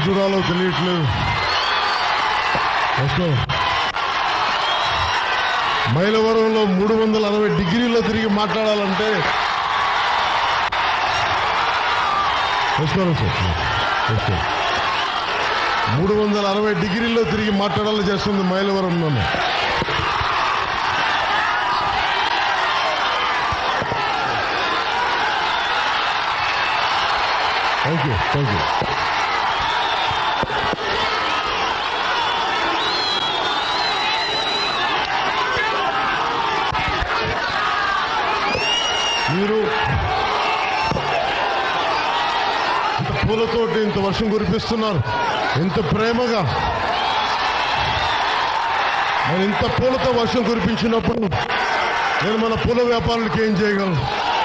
చూడాలో తెలియట్లేదు. మైలవరంలో 360 డిగ్రీల్లో తిరిగి మాట్లాడాలంటే 360 డిగ్రీల్లో తిరిగి మాట్లాడాలి చేస్తుంది మైలవరంలోనే. Thank you. మీరు పూలతోటి ఇంత వర్షం కురిపిస్తున్నారు, ఇంత ప్రేమగా. మరి ఇంత పూలతో వర్షం కురిపించినప్పుడు నేను మన పూల వ్యాపారులకి ఏం చేయగలను?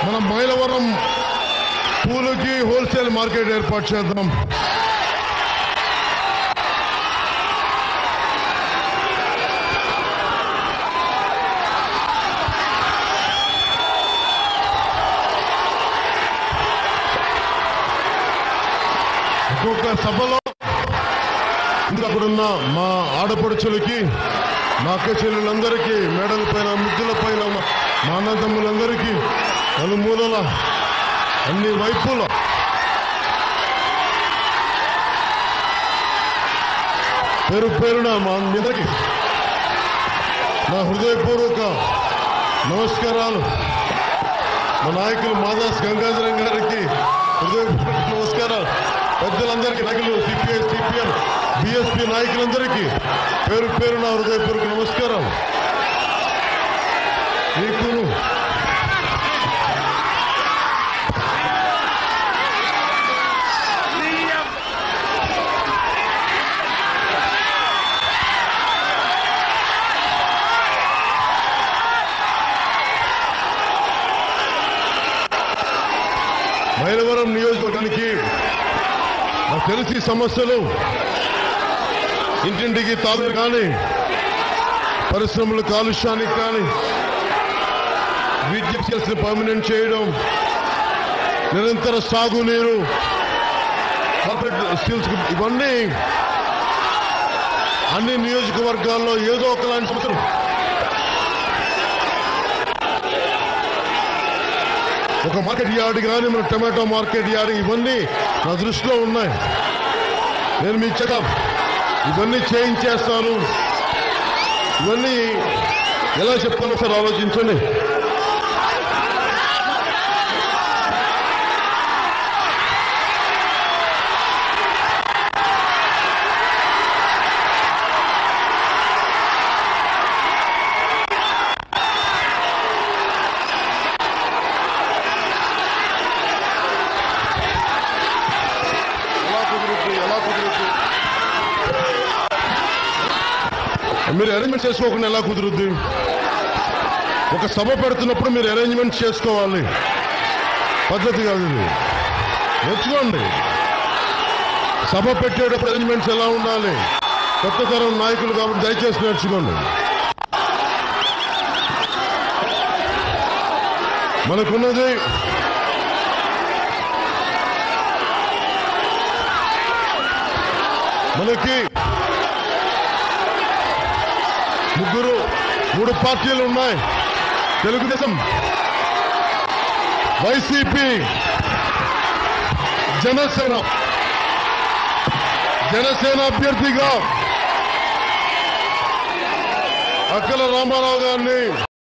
మన మైలవరం పూలకి హోల్సేల్ మార్కెట్ ఏర్పాటు చేద్దాం. ఒక్కొక్క సభలో అక్కడున్న మా ఆడపడుచులకి, మా అక్క చెల్లెలందరికీ, మేడల పైన, ముద్దుల పైన, మా అన్నదమ్ములందరికీ నలుమూలల అన్ని వైపుల పేరు పేరున మా మీదకి నా హృదయపూర్వక నమస్కారాలు. మా నాయకులు మాదాస్ గంగాధరం గారికి హృదయపూర్వక నమస్కారాలు. పెద్దలందరికీ, నాయకులు సిపిఐ, సిపిఎం, బిఎస్పీ నాయకులందరికీ పేరు పేరున హృదయపూర్వక నమస్కారం. నీకును మైలవరం నియోజకవర్గానికి నాకు తెలిసి సమస్యలు ఇంటింటికి తాగుడు కానీ, పరిశ్రమల కాలుష్యానికి కానీ, విద్యుత్ పర్మనెంట్ చేయడం, నిరంతర సాగునీరు, కార్పొరేట్ స్కిల్స్, ఇవన్నీ అన్ని నియోజకవర్గాల్లో ఏదో ఒకలాంటి సమస్యలు. ఒక మార్కెట్ యార్డ్ కానీ, మన టమాటో మార్కెట్ యార్డ్, ఇవన్నీ నా దృష్టిలో ఉన్నాయి. నేను మీకు చెప్తాను, ఇవన్నీ చేయించేస్తాను. ఇవన్నీ ఎలా చెప్తానో సార్ ఆలోచించండి. మీరు అరేంజ్మెంట్ చేసుకోకుండా ఎలా కుదురుద్ది? ఒక సభ పెడుతున్నప్పుడు మీరు అరేంజ్మెంట్ చేసుకోవాలి, పద్ధతి కాదు ఇది. నేర్చుకోండి. సభ పెట్టేటప్పుడు అరేంజ్మెంట్స్ ఎలా ఉండాలి. కొత్త తరం నాయకులు కాబట్టి దయచేసి నేర్చుకోండి. మనకున్నది మనకి 3 పార్టీలు ఉన్నాయి. తెలుగుదేశం, వైసీపీ, జనసేన. జనసేన అభ్యర్థిగా అక్కల రామారావు గారిని